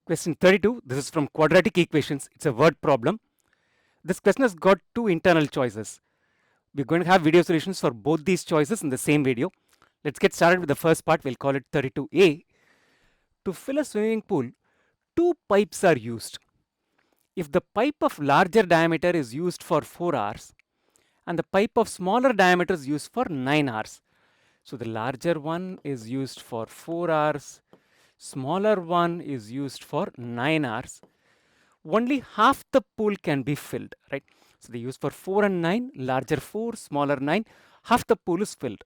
Question 32, this is from quadratic equations. It's a word problem. This question has got two internal choices. We're going to have video solutions for both these choices in the same video. Let's get started with the first part. We'll call it 32A. To fill a swimming pool, two pipes are used. If the pipe of larger diameter is used for 4 hours and the pipe of smaller diameter is used for 9 hours. So the larger one is used for 4 hours, smaller one is used for 9 hours. Only half the pool can be filled, right? So they use for 4 and 9, larger 4, smaller 9, half the pool is filled.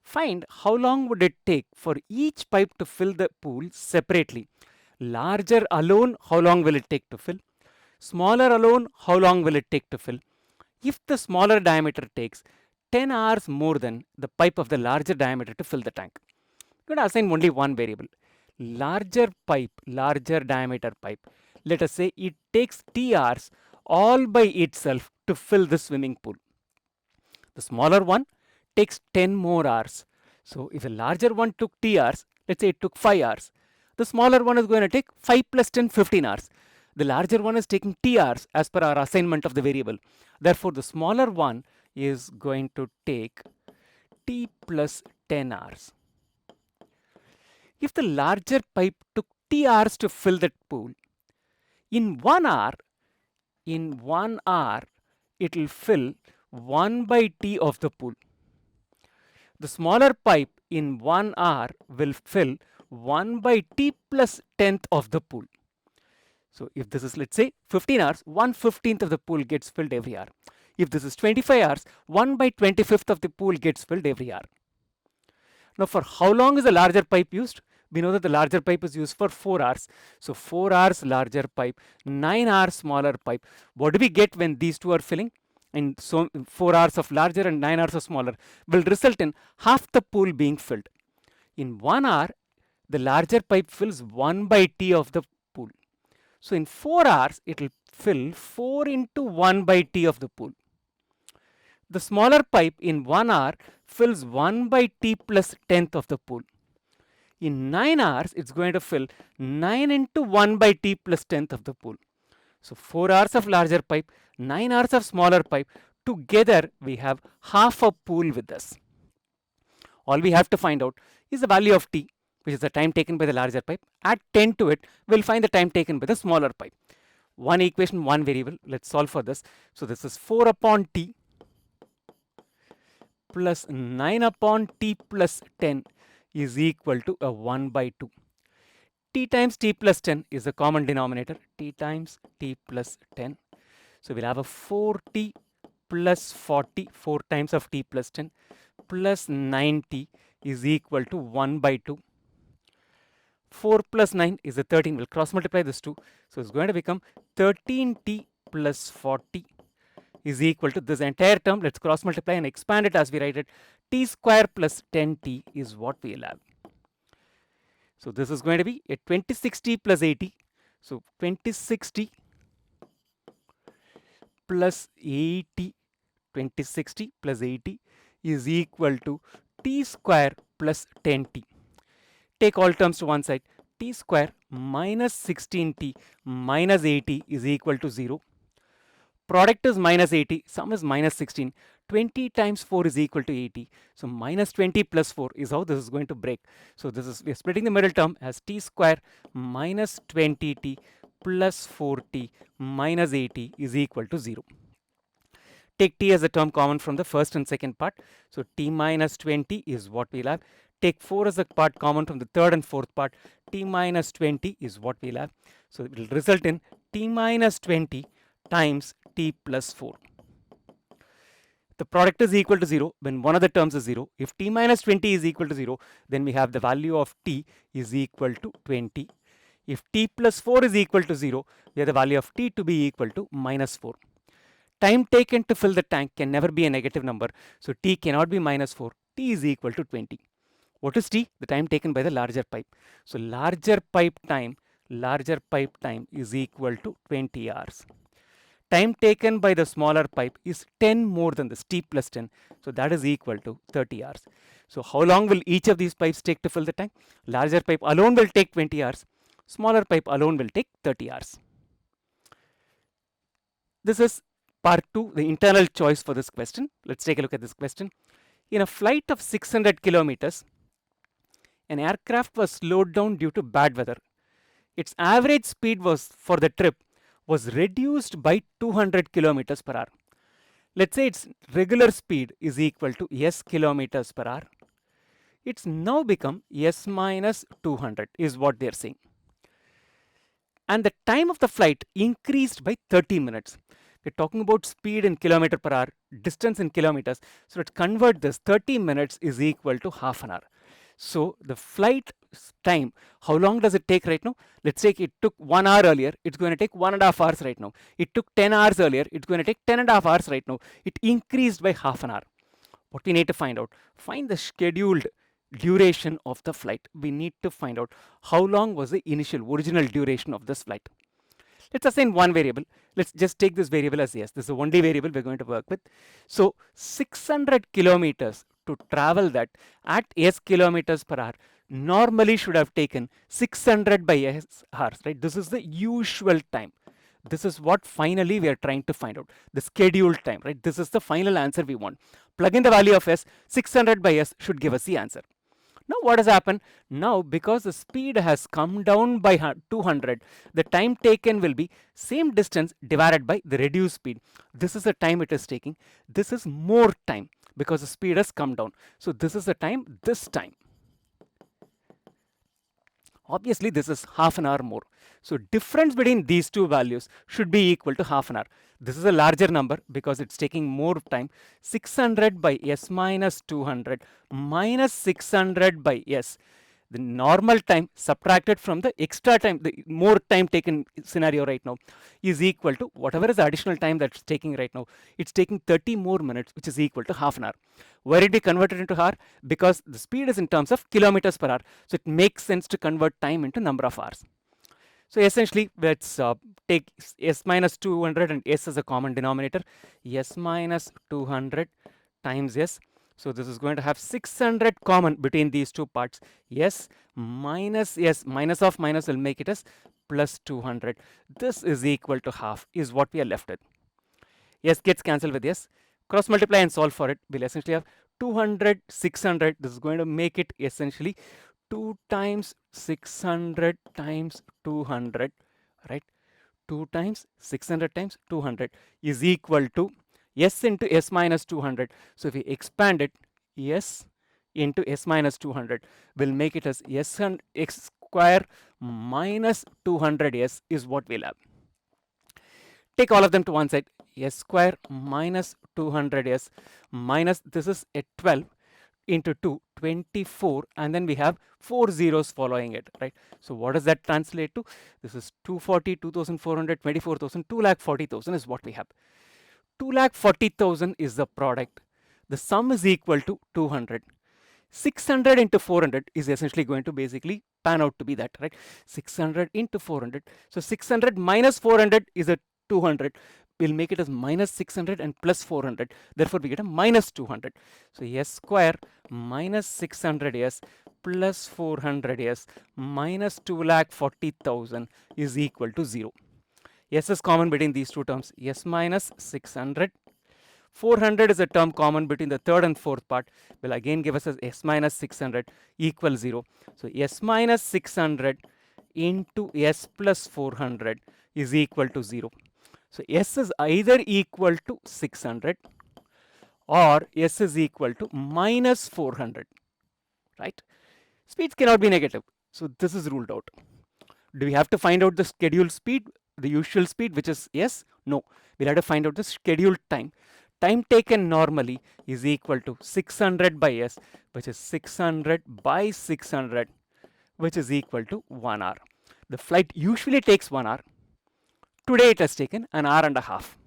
Find how long would it take for each pipe to fill the pool separately. Larger alone, how long will it take to fill? Smaller alone, how long will it take to fill? If the smaller diameter takes 10 hours more than the pipe of the larger diameter to fill the tank. We're going to assign only one variable. Larger pipe, larger diameter pipe. Let us say it takes T hours all by itself to fill the swimming pool. The smaller one takes 10 more hours. So if the larger one took T hours, let's say it took 5 hours. The smaller one is going to take 5 plus 10, 15 hours. The larger one is taking T hours as per our assignment of the variable. Therefore, the smaller one is going to take T plus 10 hours. If the larger pipe took T hours to fill that pool, in 1 hour, it will fill 1 by T of the pool. The smaller pipe in 1 hour will fill 1 by T plus 10th of the pool. So if this is, let's say, 15 hours, 1/15th of the pool gets filled every hour. If this is 25 hours, 1 by 25th of the pool gets filled every hour. Now for how long is the larger pipe used? We know that the larger pipe is used for 4 hours. So 4 hours larger pipe, 9 hours smaller pipe. What do we get when these two are filling? And so 4 hours of larger and 9 hours of smaller will result in half the pool being filled. In 1 hour, the larger pipe fills 1 by T of the pool. So in 4 hours, it will fill 4 into 1 by T of the pool. The smaller pipe in 1 hour fills 1 by T plus 10th of the pool. In 9 hours, it's going to fill 9 into 1 by T plus 10th of the pool. So 4 hours of larger pipe, 9 hours of smaller pipe. Together, we have half a pool with us. All we have to find out is the value of T, which is the time taken by the larger pipe. Add 10 to it, we'll find the time taken by the smaller pipe. One equation, one variable. Let's solve for this. So this is 4 upon T plus 9 upon T plus 10 is equal to a 1 by 2. T times T plus 10 is the common denominator. T times T plus 10. So we'll have a 4T plus 40, 4 times of T plus 10 plus 9T is equal to 1 by 2. 4 plus 9 is a 13. We'll cross multiply this 2. So it's going to become 13T plus 40 is equal to this entire term. Let's cross multiply and expand it as we write it. T square plus 10T is what we'll have. So this is going to be a 26T plus 80. So 26T plus 80, 26T plus 80 is equal to T square plus 10T. Take all terms to one side. T square minus 16T minus 80 is equal to 0. Product is minus 80, sum is minus 16. 20 times 4 is equal to 80. So minus 20 plus 4 is how this is going to break. So this is, we're splitting the middle term as T square minus 20T plus 4T minus 80 is equal to 0. Take T as a term common from the first and second part. So T minus 20 is what we'll have. Take 4 as a part common from the third and fourth part. T minus 20 is what we'll have. So it will result in T minus 20 times T plus 4. The product is equal to 0 when one of the terms is 0. If T minus 20 is equal to 0, then we have the value of T is equal to 20. If T plus 4 is equal to 0, we have the value of T to be equal to minus 4. Time taken to fill the tank can never be a negative number. So T cannot be minus 4. T is equal to 20. What is T? The time taken by the larger pipe. So larger pipe time is equal to 20 hours. Time taken by the smaller pipe is 10 more than this, T plus 10. So that is equal to 30 hours. So how long will each of these pipes take to fill the tank? Larger pipe alone will take 20 hours. Smaller pipe alone will take 30 hours. This is part 2, the internal choice for this question. Let's take a look at this question. In a flight of 600 kilometers, an aircraft was slowed down due to bad weather. Its average speed for the trip was reduced by 200 kilometers per hour. Let's say its regular speed is equal to s kilometers per hour. It's now become s minus 200 is what they're saying. And the time of the flight increased by 30 minutes. We're talking about speed in kilometer per hour, distance in kilometers. So let's convert this. 30 minutes is equal to half an hour. So the flight time, how long does it take right now? Let's say it took 1 hour earlier. It's going to take 1.5 hours right now. It took 10 hours earlier. It's going to take 10.5 hours right now. It increased by half an hour. What we need to find out, find the scheduled duration of the flight. We need to find out how long was the original duration of this flight. Let's assign one variable. Let's just take this variable as s. This is the only variable we're going to work with. So 600 kilometers to travel that at s kilometers per hour normally should have taken 600 by s hours, right? This is the usual time. This is what finally we are trying to find out, the scheduled time, right? This is the final answer we want. Plug in the value of s, 600 by s should give us the answer. Now what has happened? Now because the speed has come down by 200, the time taken will be same distance divided by the reduced speed. This is the time it is taking. This is more time because the speed has come down. So this is the time, this time. Obviously this is half an hour more. So difference between these two values should be equal to half an hour. This is a larger number because it's taking more time. 600 by s minus 200 minus 600 by s. The normal time subtracted from the extra time, the more time taken scenario right now, is equal to whatever is the additional time that's taking right now. It's taking 30 more minutes, which is equal to half an hour. Why did we convert it into hour? Because the speed is in terms of kilometers per hour. So it makes sense to convert time into number of hours. So essentially, let's take s minus 200 and s as a common denominator. S minus 200 times s. So this is going to have 600 common between these two parts. S, minus of minus will make it as plus 200. This is equal to half is what we are left with. S gets cancelled with s. Cross multiply and solve for it. We'll essentially have 200, 600. This is going to make it essentially 2 times 600 times 200, right? 2 times 600 times 200 is equal to s into s minus 200. So if we expand it, s into s minus 200 will make it as x square minus 200s is what we'll have. Take all of them to one side. S square minus 200s minus, this is a 12 into 2, 24, and then we have 4 zeros following it, right? So what does that translate to? This is 240, 2,400, 24,000, 2,40,000 is what we have. 2,40,000 is the product. The sum is equal to 200. 600 into 400 is essentially going to basically pan out to be that, right? 600 into 400. So 600 minus 400 is a 200. We'll make it as minus 600 and plus 400. Therefore, we get a minus 200. So s square minus 600s plus 400s minus 2,40,000 is equal to 0. S is common between these two terms. S minus 600. 400 is a term common between the third and fourth part. Will again give us as s minus 600 equals 0. So s minus 600 into s plus 400 is equal to 0. So s is either equal to 600 or s is equal to minus 400, right? Speeds cannot be negative. So this is ruled out. Do we have to find out the scheduled speed, the usual speed, which is s? No. We'll have to find out the scheduled time. Time taken normally is equal to 600 by s, which is 600 by 600, which is equal to 1 hour. The flight usually takes 1 hour. Today it has taken an hour and a half.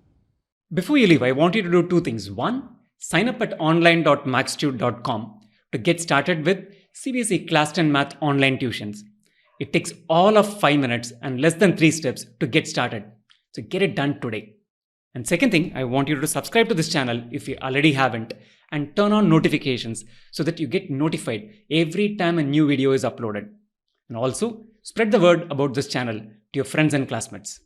Before you leave, I want you to do two things. One, sign up at online.maxtute.com to get started with CBSE Class 10 Math online tuitions. It takes all of 5 minutes and less than 3 steps to get started. So get it done today. And second thing, I want you to subscribe to this channel if you already haven't and turn on notifications so that you get notified every time a new video is uploaded. And also Spread the word about this channel to your friends and classmates.